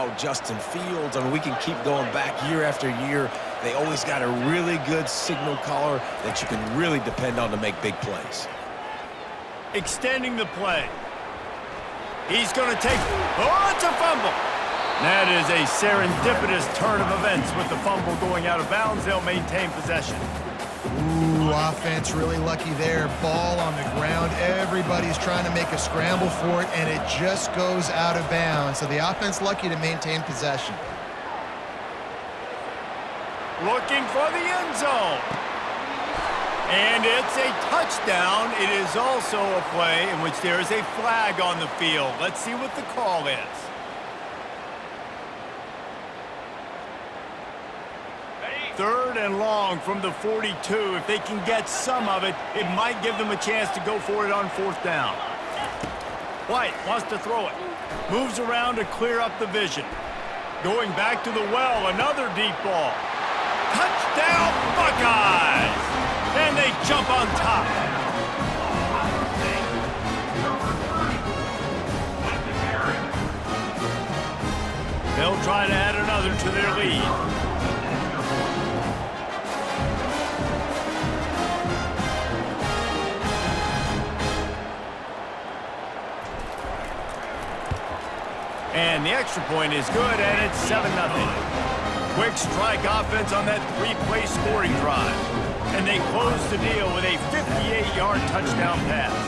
Stroud, Justin Fields. I mean, we can keep going back year after year. They always got a really good signal caller that you can really depend on to make big plays. Extending the play. He's going to take... Oh, it's a fumble. That is a serendipitous turn of events with the fumble going out of bounds. They'll maintain possession. Ooh, offense really lucky there. Ball on the ground. Everybody's trying to make a scramble for it, and it just goes out of bounds. So the offense lucky to maintain possession. Looking for the end zone. And it's a touchdown. It is also a play in which there is a flag on the field. Let's see what the call is. Third and long from the 42. If they can get some of it, it might give them a chance to go for it on fourth down. White wants to throw it. Moves around to clear up the vision. Going back to the well, another deep ball. Touchdown, Buckeyes! And they jump on top. They'll try to add another to their lead. And the extra point is good, and it's 7-0. Quick strike offense on that three-play scoring drive. And they close the deal with a 58-yard touchdown pass.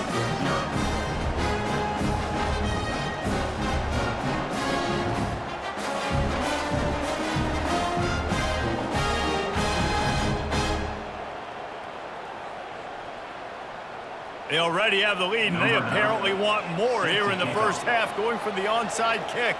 They already have the lead, and they apparently want more here in the first half, going for the onside kick.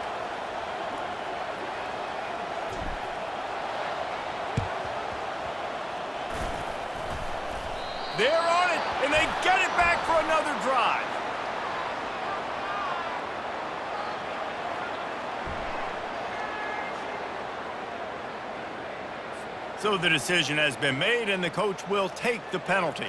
They're on it, and they get it back for another drive. So the decision has been made, and the coach will take the penalty.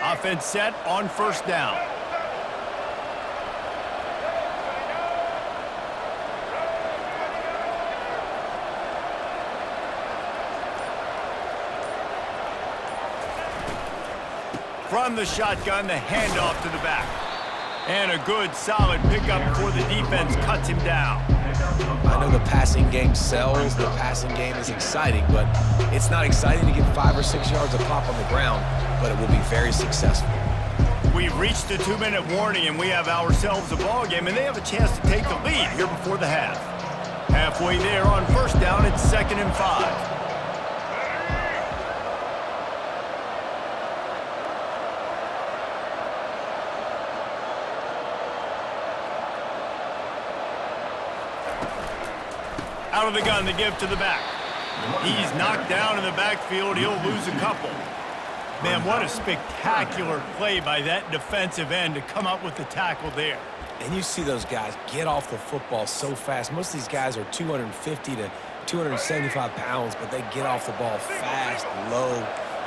Offense set on first down. From the shotgun, the handoff to the back. And a good, solid pickup before the defense cuts him down. I know the passing game sells, the passing game is exciting, but it's not exciting to get 5 or 6 yards of pop on the ground, but it will be very successful. We've reached the 2-minute warning, and we have ourselves a ball game, and they have a chance to take the lead here before the half. Halfway there on first down, it's 2nd and 5. Out of the gun to give to the back. He's knocked down in the backfield. He'll lose a couple. Man, what a spectacular play by that defensive end to come up with the tackle there. And you see those guys get off the football so fast. Most of these guys are 250 to 275 pounds, but they get off the ball fast, low.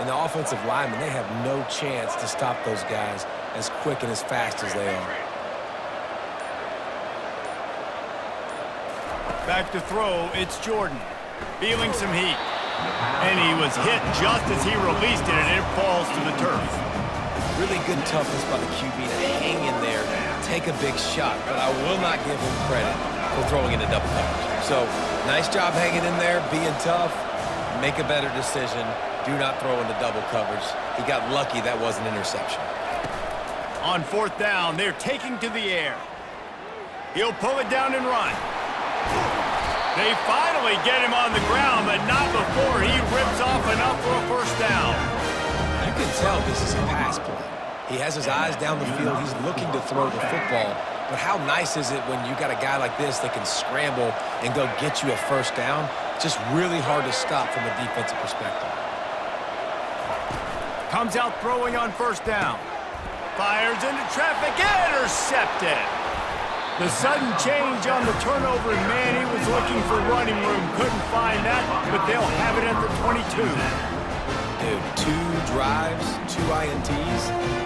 And the offensive linemen, they have no chance to stop those guys as quick and as fast as they are. Back to throw, it's Jordan. Feeling some heat. And he was hit just as he released it, and it falls to the turf. Really good toughness by the QB to hang in there, take a big shot, but I will not give him credit for throwing into double coverage. So, nice job hanging in there, being tough, make a better decision, do not throw into double coverage. He got lucky that was an interception. On fourth down, they're taking to the air. He'll pull it down and run. They finally get him on the ground, but not before he rips off enough for a first down. You can tell this is a pass play. He has his eyes down the field. He's looking to throw the football. But how nice is it when you got a guy like this that can scramble and go get you a first down? Just really hard to stop from a defensive perspective. Comes out throwing on first down. Fires into traffic, intercepted. The sudden change on the turnover, and man, he was looking for running room. Couldn't find that, but they'll have it at the 22. dude, 2 drives, 2 INTs.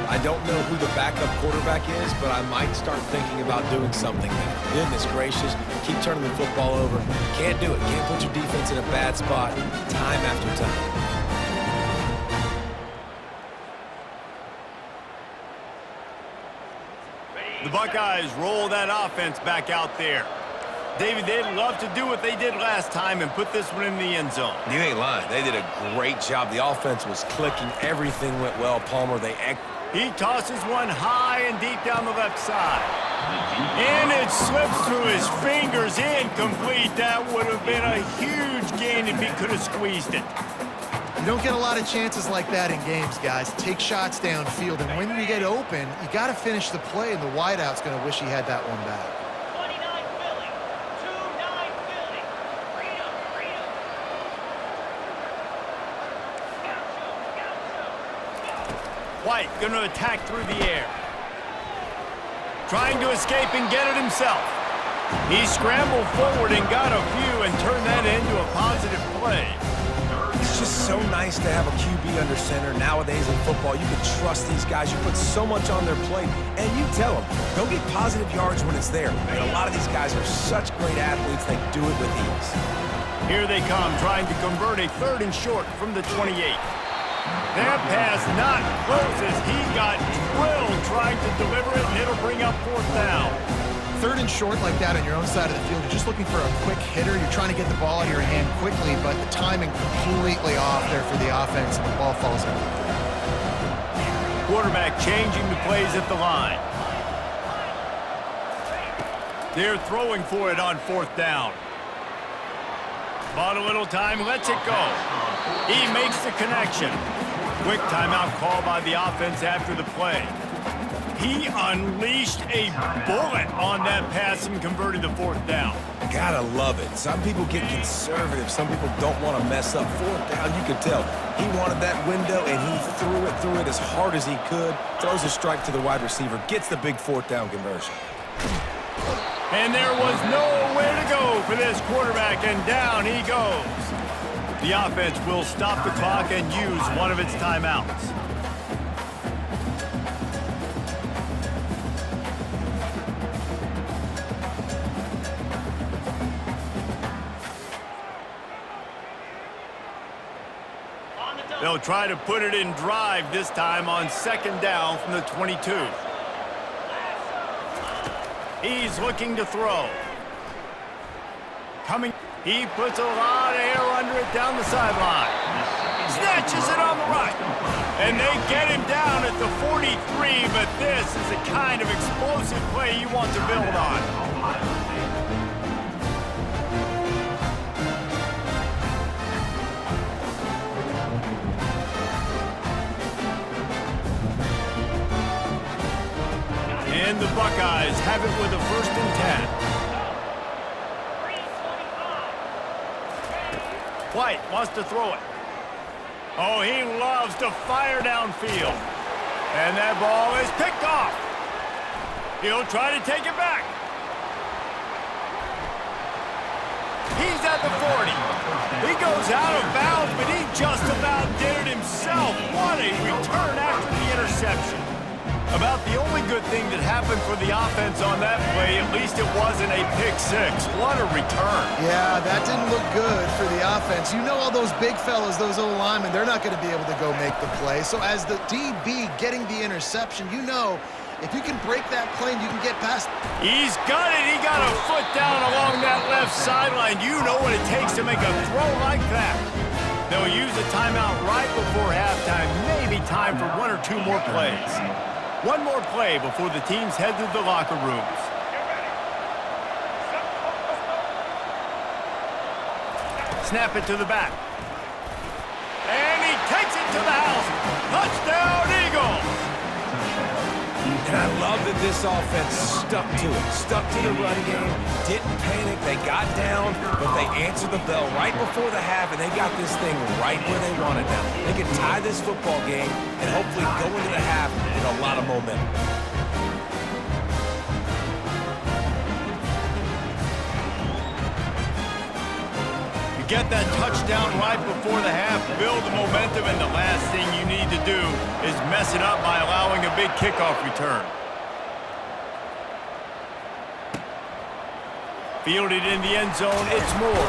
I don't know who the backup quarterback is, but I might start thinking about doing something there. Goodness gracious, keep turning the football over. Can't do it. Can't put your defense in a bad spot time after time. The Buckeyes roll that offense back out there. David, they'd love to do what they did last time and put this one in the end zone. You ain't lying. They did a great job. The offense was clicking. Everything went well. Palmer, he tosses one high and deep down the left side. And it slips through his fingers, incomplete. That would have been a huge gain if he could have squeezed it. You don't get a lot of chances like that in games, guys. Take shots downfield, and when you get open, you got to finish the play, and the wideout's going to wish he had that one back. White going to attack through the air. Trying to escape and get it himself. He scrambled forward and got a few and turned that into a positive play. It's just so nice to have a QB under center. Nowadays in football, you can trust these guys. You put so much on their plate, and you tell them, go get positive yards when it's there. And a lot of these guys are such great athletes, they do it with ease. Here they come, trying to convert a 3rd and short from the 28. That pass not close as he got drilled trying to deliver it, and it'll bring up 4th down. 3rd and short like that on your own side of the field, you're just looking for a quick hitter. You're trying to get the ball out of your hand quickly, but the timing completely off there for the offense, and the ball falls out. Quarterback changing the plays at the line. They're throwing for it on 4th down. Bought a little time, lets it go. He makes the connection. Quick timeout call by the offense after the play. He unleashed a bullet on that pass and converted the 4th down. Gotta love it. Some people get conservative. Some people don't want to mess up. 4th down, you could tell. He wanted that window, and he threw it as hard as he could. Throws a strike to the wide receiver. Gets the big 4th down conversion. And there was nowhere to go for this quarterback, and down he goes. The offense will stop the clock and use one of its timeouts. They'll try to put it in drive this time on 2nd down from the 22. He's looking to throw. He puts a lot of air under it down the sideline. Snatches it on the right. And they get him down at the 43, but this is the kind of explosive play you want to build on. And the Buckeyes have it with a 1st and 10. White wants to throw it. Oh, he loves to fire downfield. And that ball is picked off. He'll try to take it back. He's at the 40. He goes out of bounds, but he just about did it himself. What a return after the interception. About the only good thing that happened for the offense on that play, at least it wasn't a pick 6. What a return. Yeah, that didn't look good for the offense. You know all those big fellas, those O-linemen, they're not going to be able to go make the play. So as the DB getting the interception, you know if you can break that plane, you can get past. He's got it. He got a foot down along that left sideline. You know what it takes to make a throw like that. They'll use a timeout right before halftime. Maybe time for 1 or 2 more plays. One more play before the teams head to the locker rooms. Snap it to the back. And he takes it to the house. Touchdown, Eagles! And I love that this offense stuck to it. Stuck to the run game. Didn't panic. They got down, but they answered the bell right before the half, and they got this thing right where they wanted now. They can tie this football game and hopefully go into the half with a lot of momentum. get that touchdown right before the half, build the momentum, and the last thing you need to do is mess it up by allowing a big kickoff return. Fielded in the end zone, it's Moore.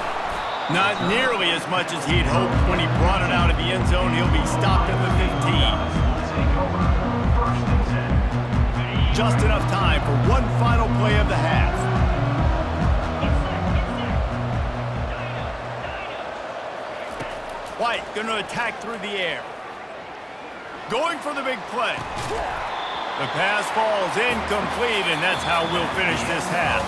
Not nearly as much as he'd hoped when he brought it out of the end zone. He'll be stopped at the 15. Just enough time for one final play of the half. White going to attack through the air. Going for the big play. The pass falls incomplete, and that's how we'll finish this half.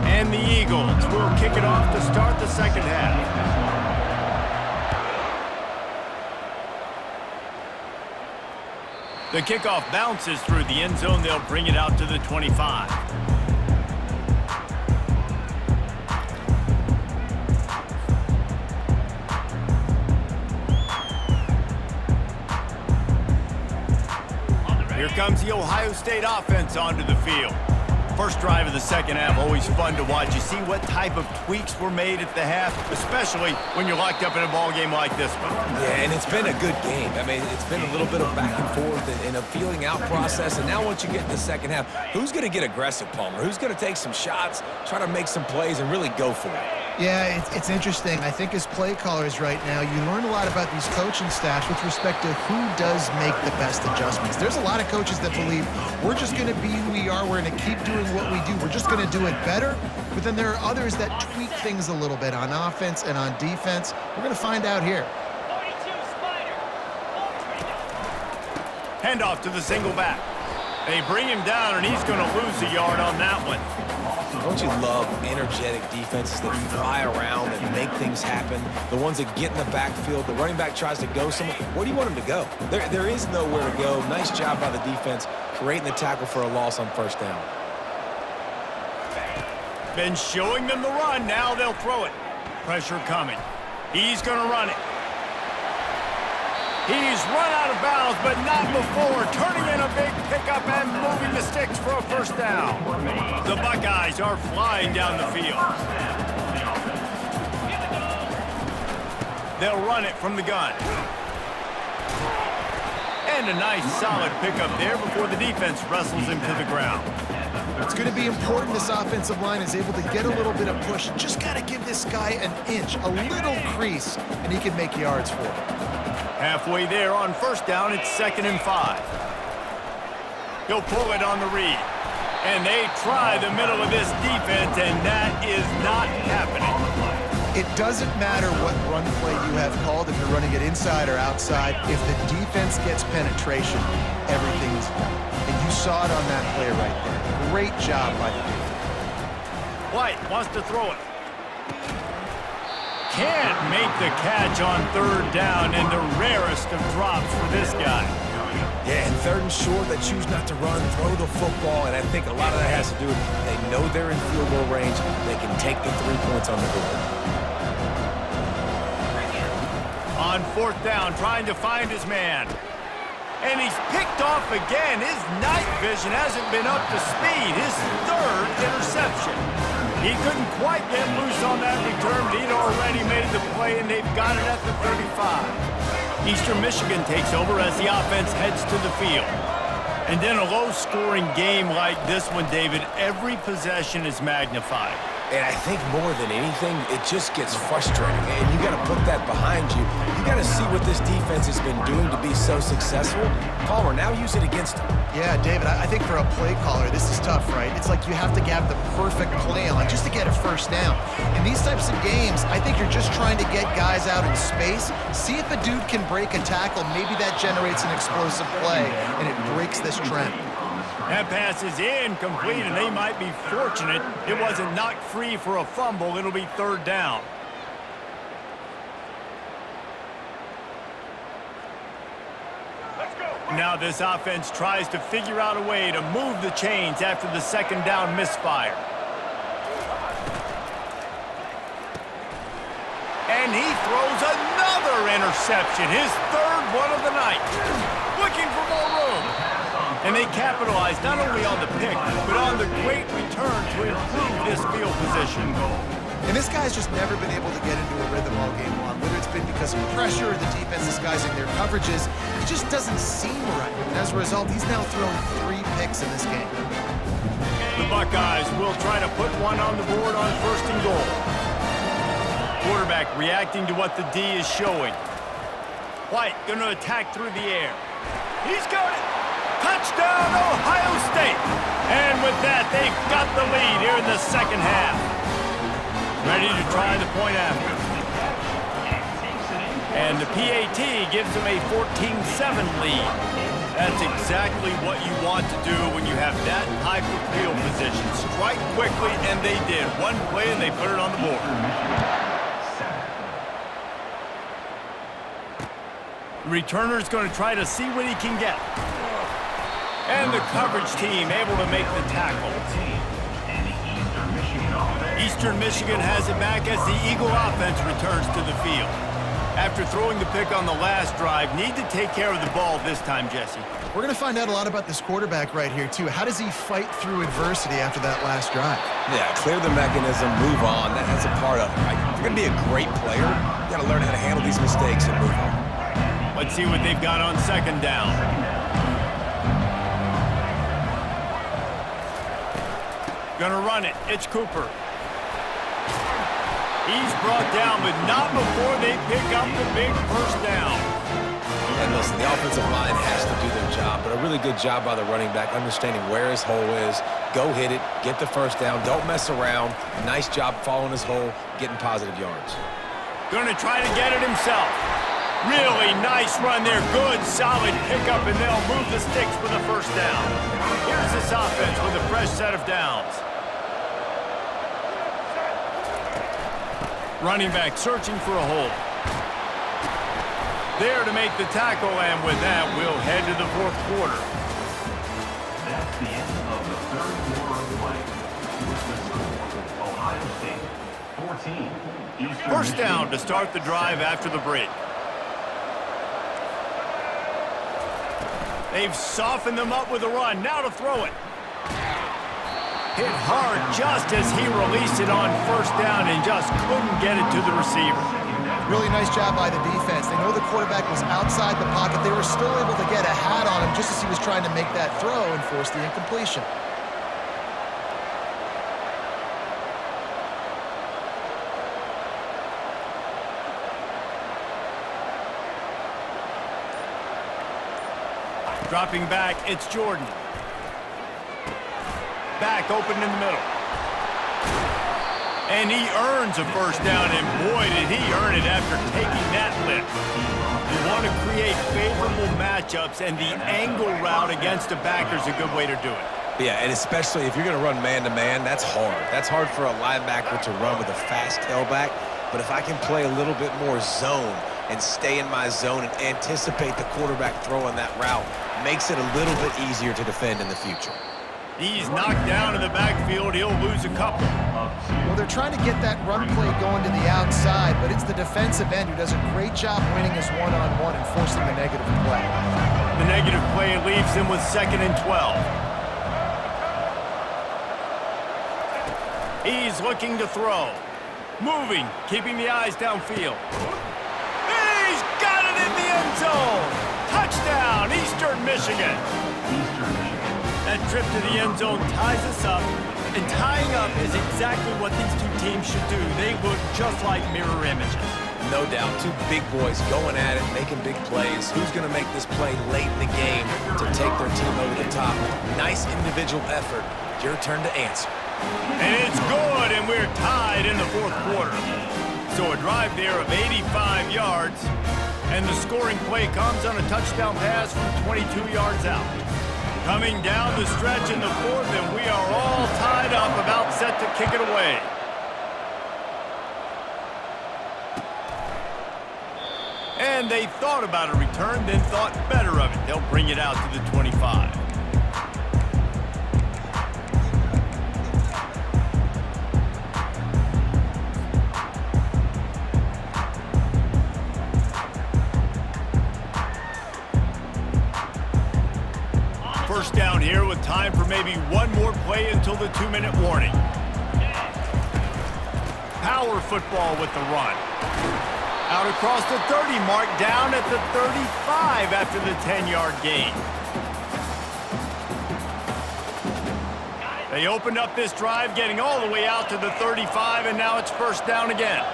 And the Eagles will kick it off to start the second half. The kickoff bounces through the end zone. They'll bring it out to the 25. Here comes the Ohio State offense onto the field. First drive of the second half, always fun to watch. You see what type of tweaks were made at the half, especially when you're locked up in a ball game like this one. Yeah, and it's been a good game. I mean, it's been a little bit of back and forth and a feeling out process. And now once you get in the second half, who's going to get aggressive, Palmer? Who's going to take some shots, try to make some plays, and really go for it? Yeah, it's interesting. I think as play callers right now, you learn a lot about these coaching staffs with respect to who does make the best adjustments. There's a lot of coaches that believe we're just going to be who we are. We're going to keep doing what we do. We're just going to do it better. But then there are others that tweak things a little bit on offense and on defense. We're going to find out here. Handoff to the single back. They bring him down, and he's going to lose a yard on that one. Don't you love energetic defenses that fly around and make things happen? The ones that get in the backfield, the running back tries to go somewhere. Where do you want him to go? There is nowhere to go. Nice job by the defense creating the tackle for a loss on first down. Been showing them the run. Now they'll throw it. Pressure coming. He's going to run it. He's run out of bounds, but not before turning in a big pickup and moving the sticks for a first down. The Buckeyes are flying down the field. They'll run it from the gun. And a nice solid pickup there before the defense wrestles him to the ground. It's going to be important this offensive line is able to get a little bit of push. Just got to give this guy an inch, a little crease, and he can make yards for it. Halfway there on first down, it's 2nd and 5. He'll pull it on the read. And they try the middle of this defense, and that is not happening. It doesn't matter what run play you have called, if you're running it inside or outside. If the defense gets penetration, everything's done. And you saw it on that play right there. Great job by the defense. White wants to throw it. Can't make the catch on third down, in the rarest of drops for this guy. Yeah, and 3rd and short, they choose not to run, throw the football, and I think a lot of that has to do with they know they're in field goal range. They can take the 3 points on the board. On 4th down, trying to find his man. And he's picked off again. His night vision hasn't been up to speed. His 3rd interception. He couldn't quite get loose on that return, but he'd already made the play, and they've got it at the 35. Eastern Michigan takes over as the offense heads to the field. And in a low-scoring game like this one, David, every possession is magnified. And I think more than anything, it just gets frustrating. And you got to put that behind you. You got to see what this defense has been doing to be so successful. Palmer, now use it against them. Yeah, David, I think for a play caller, this is tough, right? It's like you have to have the perfect play on just to get a first down. In these types of games, I think you're just trying to get guys out in space, see if a dude can break a tackle. Maybe that generates an explosive play, and it breaks this trend. That pass is incomplete, and they might be fortunate it wasn't knocked free for a fumble. It'll be 3rd down. Now this offense tries to figure out a way to move the chains after the 2nd down misfire. And he throws another interception, his third one of the night. Looking for more room. And they capitalize not only on the pick, but on the great return to improve this field position. And this guy's just never been able to get into a rhythm all game long, whether it's been because of pressure or the defense disguising their coverages. It just doesn't seem right. And as a result, he's now thrown 3 picks in this game. The Buckeyes will try to put one on the board on 1st and goal. Quarterback reacting to what the D is showing. White going to attack through the air. He's got it. Touchdown, Ohio State. And with that, they've got the lead here in the second half. Ready to try the point after. And the PAT gives them a 14-7 lead. That's exactly what you want to do when you have that type of field position. Strike quickly, and they did. One play, and they put it on the board. The returner's going to try to see what he can get. And the coverage team able to make the tackle. Eastern Michigan has it back as the Eagle offense returns to the field. After throwing the pick on the last drive, need to take care of the ball this time, Jesse. We're going to find out a lot about this quarterback right here, too. How does he fight through adversity after that last drive? Yeah, clear the mechanism, move on. That's a part of it, right? If you're going to be a great player, you got to learn how to handle these mistakes and move on. Let's see what they've got on 2nd down. Gonna run it. It's Cooper. He's brought down, but not before they pick up the big 1st down. And listen, the offensive line has to do their job, but a really good job by the running back, understanding where his hole is. Go hit it, get the 1st down, don't mess around. Nice job following his hole, getting positive yards. Gonna try to get it himself. Really nice run there. Good, solid pickup, and they'll move the sticks for the 1st down. Here's this offense with a fresh set of downs. Running back searching for a hole. There to make the tackle, and with that, we'll head to the 4th quarter. That's the end of the 3rd quarter of play. With the score, Ohio State 14. Eastern 1st down to start the drive after the break. They've softened them up with a run. Now to throw it. Hit hard just as he released it on 1st down and just couldn't get it to the receiver. Really nice job by the defense. They know the quarterback was outside the pocket. They were still able to get a hat on him just as he was trying to make that throw and force the incompletion. Dropping back, it's Jordan. Back open in the middle. And he earns a 1st down, and boy, did he earn it after taking that lift. You want to create favorable matchups, and the angle route against a backer is a good way to do it. Yeah, and especially if you're going to run man-to-man, that's hard. That's hard for a linebacker to run with a fast tailback. But if I can play a little bit more zone and stay in my zone and anticipate the quarterback throwing that route, makes it a little bit easier to defend in the future. He's knocked down in the backfield. He'll lose a couple. Well, they're trying to get that run play going to the outside, but it's the defensive end who does a great job winning his one-on-one and forcing the negative play. The negative play leaves him with 2nd and 12. He's looking to throw. Moving, keeping the eyes downfield. He's got it in the end zone. Touchdown, Eastern Michigan. That trip to the end zone ties us up, and tying up is exactly what these two teams should do. They look just like mirror images. No doubt, 2 big boys going at it, making big plays. Who's going to make this play late in the game to take their team over the top? Nice individual effort. Your turn to answer. And it's good, and we're tied in the 4th quarter. So a drive there of 85 yards, and the scoring play comes on a touchdown pass from 22 yards out. Coming down the stretch in the 4th, and we are all tied up, about set to kick it away. And they thought about a return, then thought better of it. They'll bring it out to the 25. Time for maybe one more play until the 2-minute warning. Power football with the run. Out across the 30 mark, down at the 35 after the 10-yard gain. They opened up this drive, getting all the way out to the 35, and now it's first down again.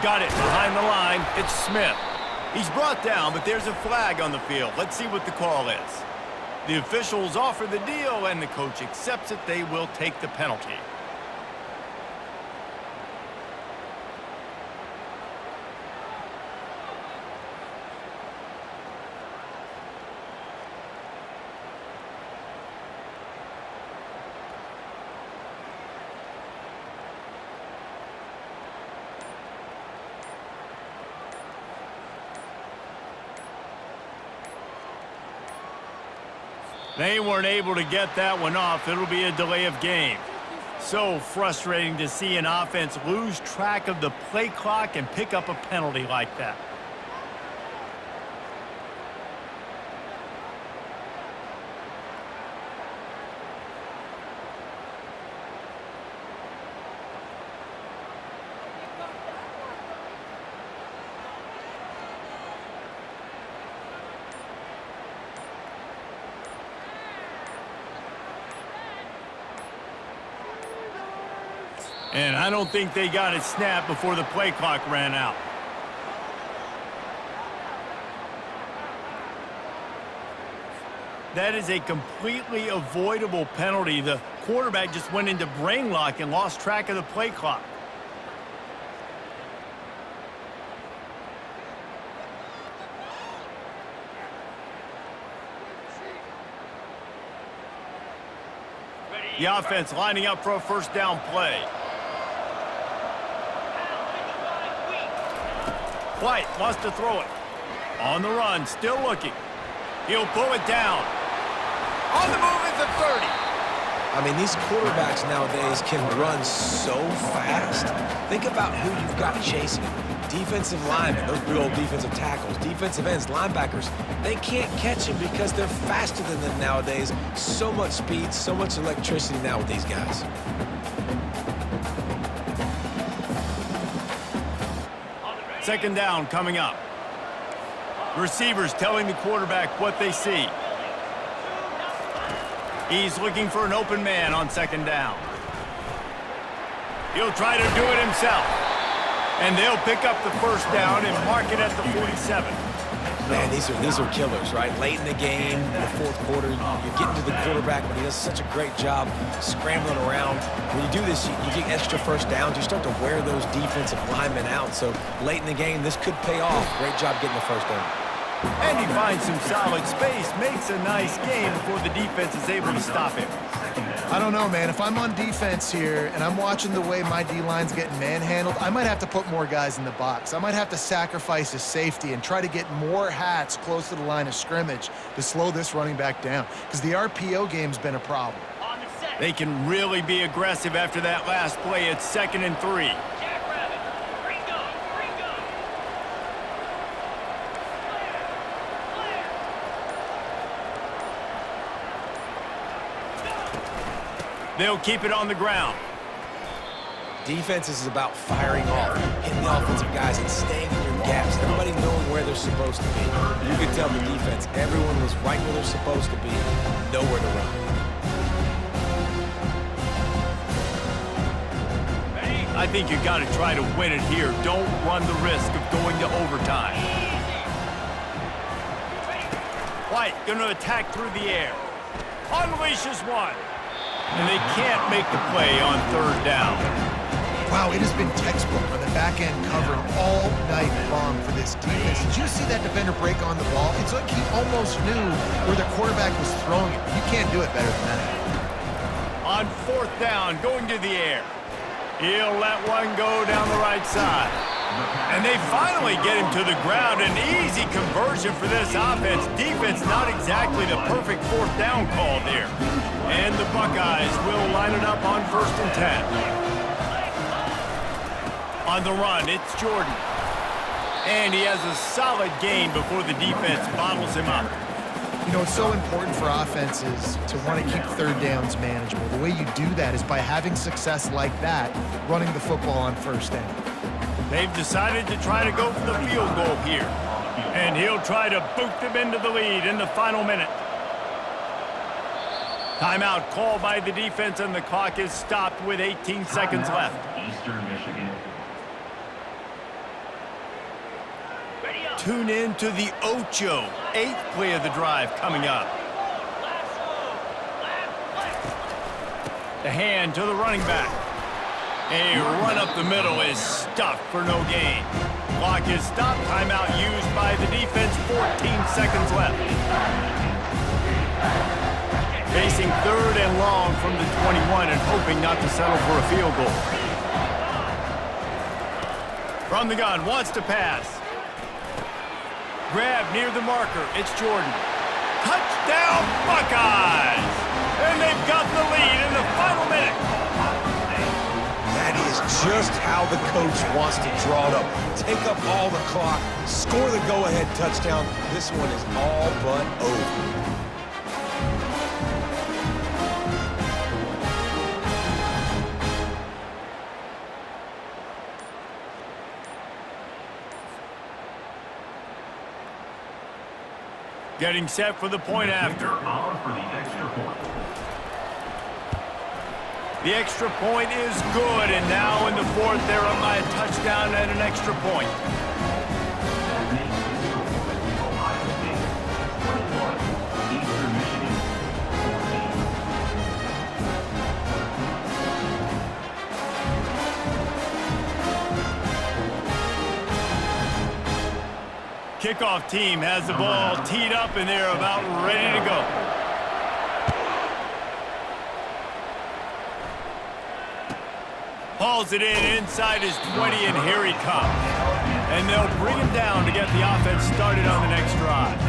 Got it behind the line. It's Smith. He's brought down, but there's a flag on the field. Let's see what the call is. The officials offer the deal, and the coach accepts it. They will take the penalty. They weren't able to get that one off. It'll be a delay of game. So frustrating to see an offense lose track of the play clock and pick up a penalty like that. And I don't think they got it snapped before the play clock ran out. That is a completely avoidable penalty. The quarterback just went into brain lock and lost track of the play clock. The offense lining up for a first down play. White wants to throw it. On the run, still looking. He'll pull it down. On the move at the 30. I mean, these quarterbacks nowadays can run so fast. Think about who you've got chasing. Defensive linemen, those big old defensive tackles, defensive ends, linebackers, they can't catch him because they're faster than them nowadays. So much speed, so much electricity now with these guys. Second down coming up. Receivers telling the quarterback what they see. He's looking for an open man on second down. He'll try to do it himself. And they'll pick up the first down and mark it at the 47. Man, these are killers, right? Late in the game, in the fourth quarter, you're getting to the quarterback, but he does such a great job scrambling around. When you do this, you get extra first downs. You start to wear those defensive linemen out. So late in the game, this could pay off. Great job getting the first down. And he finds some solid space, makes a nice game before the defense is able to stop him. I don't know, man. If I'm on defense here and I'm watching the way my D-line's getting manhandled, I might have to put more guys in the box. I might have to sacrifice his safety and try to get more hats close to the line of scrimmage to slow this running back down, because the RPO game's been a problem. They can really be aggressive after that last play. It's 2nd and 3. They'll keep it on the ground. Defense is about firing off, hitting the offensive guys and staying in your gaps. Everybody knowing where they're supposed to be. You could tell the defense, everyone was right where they're supposed to be, nowhere to run. I think you got to try to win it here. Don't run the risk of going to overtime. White going to attack through the air. Unleashes one. And they can't make the play on third down. Wow, it has been textbook on the back end covering all night long for this defense. Did you see that defender break on the ball? It's like he almost knew where the quarterback was throwing it. You can't do it better than that. On fourth down, going to the air. He'll let one go down the right side. And they finally get him to the ground. An easy conversion for this offense. Defense not exactly the perfect fourth down call there. And the Buckeyes will line it up on 1st and 10. On the run, it's Jordan. And he has a solid gain before the defense bottles him up. You know, it's so important for offenses to want to keep third downs manageable. The way you do that is by having success like that, running the football on first down. They've decided to try to go for the field goal here. And he'll try to boot them into the lead in the final minute. Timeout called by the defense, and the clock is stopped with 18 seconds left. Eastern Michigan. Tune in to the Ocho, 8th play of the drive coming up. The hand to the running back. A run up the middle is stuffed for no gain. Clock is stopped. Timeout used by the defense. 14 seconds left. Facing third and long from the 21 and hoping not to settle for a field goal. From the gun, wants to pass. Grab near the marker. It's Jordan. Touchdown, Buckeyes! And they've got the lead in the final minute. That is just how the coach wants to draw it up. Take up all the clock, score the go-ahead touchdown. This one is all but over. Getting set for the point after. On for the extra point. The extra point is good, and now in the fourth, they're up by a touchdown and an extra point. That makes the score Ohio State 21, Eastern Michigan 14. Kickoff team has the ball teed up, and they're about ready to go. Hauls it in inside his 20, and here he comes. And they'll bring him down to get the offense started on the next drive.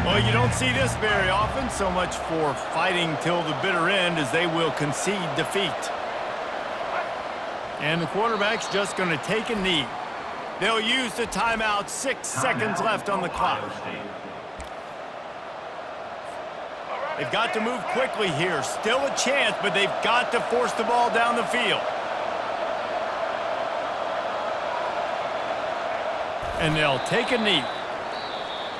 Well, you don't see this very often, so much for fighting till the bitter end as they will concede defeat. And the quarterback's just going to take a knee. They'll use the timeout. 6 seconds left on the clock. They've got to move quickly here. Still a chance, but they've got to force the ball down the field. And they'll take a knee.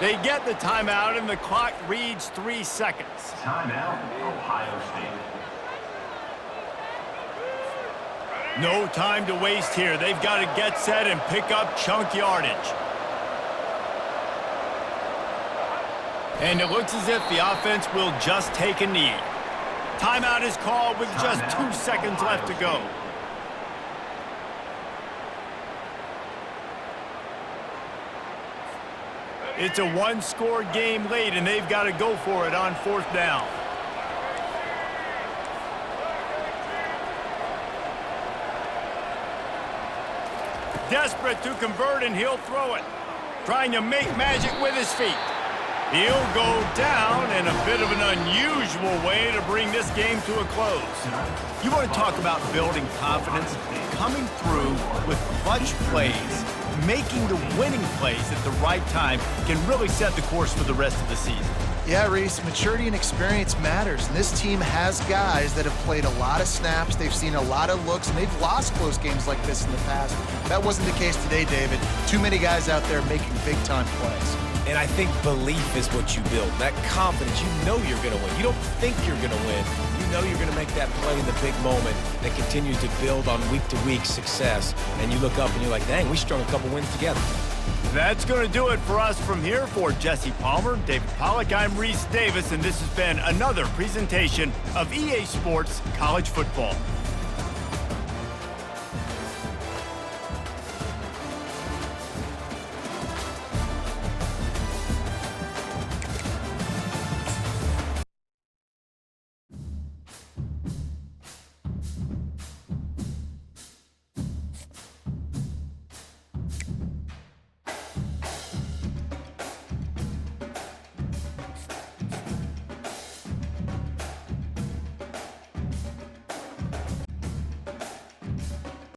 They get the timeout, and the clock reads 3 seconds. Timeout, Ohio State. No time to waste here. They've got to get set and pick up chunk yardage. And it looks as if the offense will just take a knee. Timeout is called with just 2 seconds left to go. It's a one-score game late, and they've got to go for it on 4th down. Desperate to convert, and he'll throw it. Trying to make magic with his feet. He'll go down in a bit of an unusual way to bring this game to a close. You want to talk about building confidence? Coming through with clutch plays, making the winning plays at the right time can really set the course for the rest of the season. Yeah, Reese, maturity and experience matters. And this team has guys that have played a lot of snaps. They've seen a lot of looks, and they've lost close games like this in the past. That wasn't the case today, David. Too many guys out there making big-time plays. And I think belief is what you build. That confidence, you know you're going to win. You don't think you're going to win. You know you're going to make that play in the big moment that continues to build on week-to-week success. And you look up and you're like, dang, we strung a couple wins together. That's going to do it for us from here. For Jesse Palmer, David Pollack, I'm Reese Davis, and this has been another presentation of EA Sports College Football.